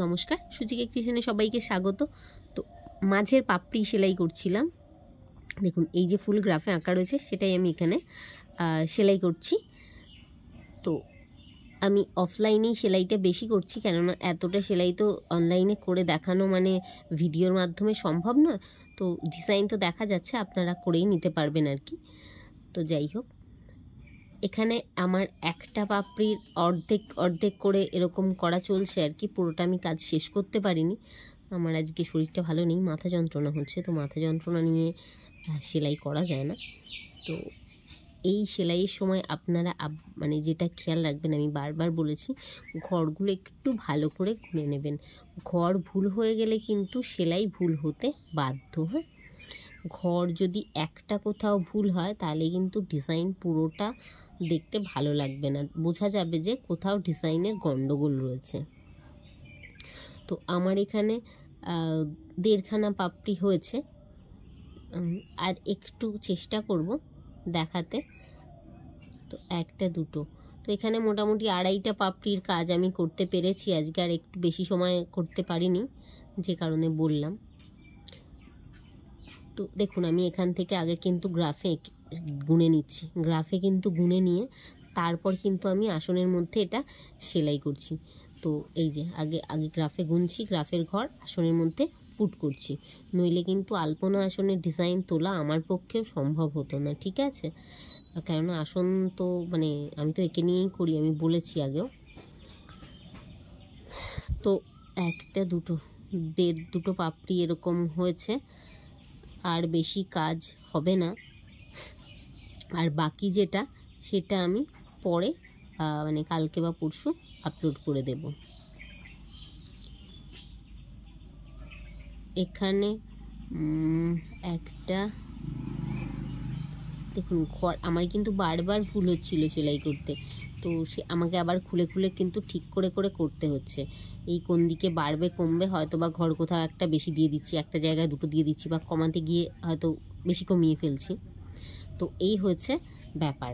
নমস্কার, সুচিকা ক্রিয়েশনে সবাইকে স্বাগত। তো মাঝের পাপড়ি সেলাই করছিলাম। দেখুন এই যে ফুল গ্রাফে আঁকা রয়েছে সেটাই আমি এখানে সেলাই করছি। তো আমি অফলাইনেই সেলাইটা বেশি করছি, কেননা এতটা সেলাই তো অনলাইনে করে দেখানো মানে ভিডিওর মাধ্যমে সম্ভব নয়। তো ডিজাইন তো দেখা যাচ্ছে, আপনারা করেই নিতে পারবেন আর কি। তো যাই হোক, এখানে আমার একটা পাপড়ির অর্ধেক করে এরকম করা চলছে আর কি। পুরোটা আমি কাজ শেষ করতে পারিনি। আমার আজকে শরীরটা ভালো নেই, মাথা যন্ত্রণা হচ্ছে। তো মাথা যন্ত্রণা নিয়ে সেলাই করা যায় না। তো এই সেলাইয়ের সময় আপনারা মানে যেটা খেয়াল রাখবেন, আমি বারবার বলেছি, ঘরগুলো একটু ভালো করে গুনে নেবেন। ঘর ভুল হয়ে গেলে কিন্তু সেলাই ভুল হতে বাধ্য। হ্যাঁ, ঘর যদি একটা কোথাও ভুল হয় তাহলে কিন্তু ডিজাইন পুরোটা দেখতে ভালো লাগবে না, বোঝা যাবে যে কোথাও ডিজাইনের গন্ডগোল রয়েছে। তো আমার এখানে 1.5খানা পাপড়ি হয়েছে, আর একটু চেষ্টা করব দেখাতে। তো একটা দুটো, তো এখানে মোটামুটি 2.5টা পাপড়ির কাজ আমি করতে পেরেছি আজকে, আর একটু বেশি সময় করতে পারিনি যে কারণে বললাম। তো দেখুন আমি এখান থেকে আগে কিন্তু গ্রাফে গুনে নিচ্ছি, গ্রাফে কিন্তু গুনে নিয়ে তারপর কিন্তু আমি আসনের মধ্যে এটা সেলাই করছি। তো এই যে আগে গ্রাফে গুনছি, গ্রাফের ঘর আসনের মধ্যে পুট করছি, নইলে কিন্তু আলপনা আসনের ডিজাইন তোলা আমার পক্ষেও সম্ভব হতো না, ঠিক আছে? কেননা আসন তো মানে আমি তো একে নিয়েই করি, আমি বলেছি আগেও। তো একটা দুটো পাপড়ি এরকম হয়েছে, আর বেশি কাজ হবে না। আর বাকি যেটা সেটা আমি পরে মানে কালকে বা পরশু আপলোড করে দেব। এখানে একটা দেখুন ঘর আমার কিন্তু বারবার ভুল হচ্ছিল সেলাই করতে। তো সে আমাকে আবার খুলে খুলে কিন্তু ঠিক করে করে করতে হচ্ছে। এই কোন দিকে বাড়বে কমবে, হয়তো বা ঘর কোথাও একটা বেশি দিয়ে দিচ্ছি, একটা জায়গায় দুটো দিয়ে দিচ্ছি, বা কমাতে গিয়ে হয়তো বেশি কমিয়ে ফেলছি। তো এই হচ্ছে ব্যাপার।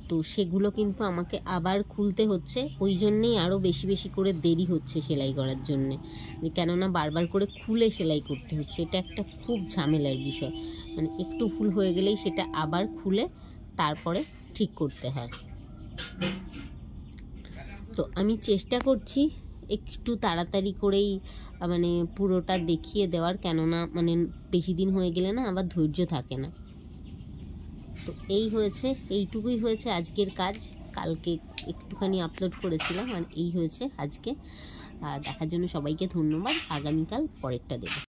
তো সেগুলো কিন্তু আমাকে আবার খুলতে হচ্ছে, ওই জন্যেই আরও বেশি বেশি করে দেরি হচ্ছে সেলাই করার জন্যে। কেননা বারবার করে খুলে সেলাই করতে হচ্ছে, এটা একটা খুব ঝামেলার বিষয়। মানে একটু ভুল হয়ে গেলেই সেটা আবার খুলে তারপরে ঠিক করতে হয়। তো আমি চেষ্টা করছি একটু তাড়াতাড়ি করেই মানে পুরোটা দেখিয়ে দেওয়ার, কেননা মানে বেশি দিন হয়ে গেলে না আবার ধৈর্য থাকে না। তো এই হয়েছে, এইটুকুই হয়েছে আজকের কাজ। কালকে একটুখানি আপলোড করেছিলাম, আর এই হয়েছে আজকে। দেখার জন্য সবাইকে ধন্যবাদ। আগামীকাল পরেরটা দেব।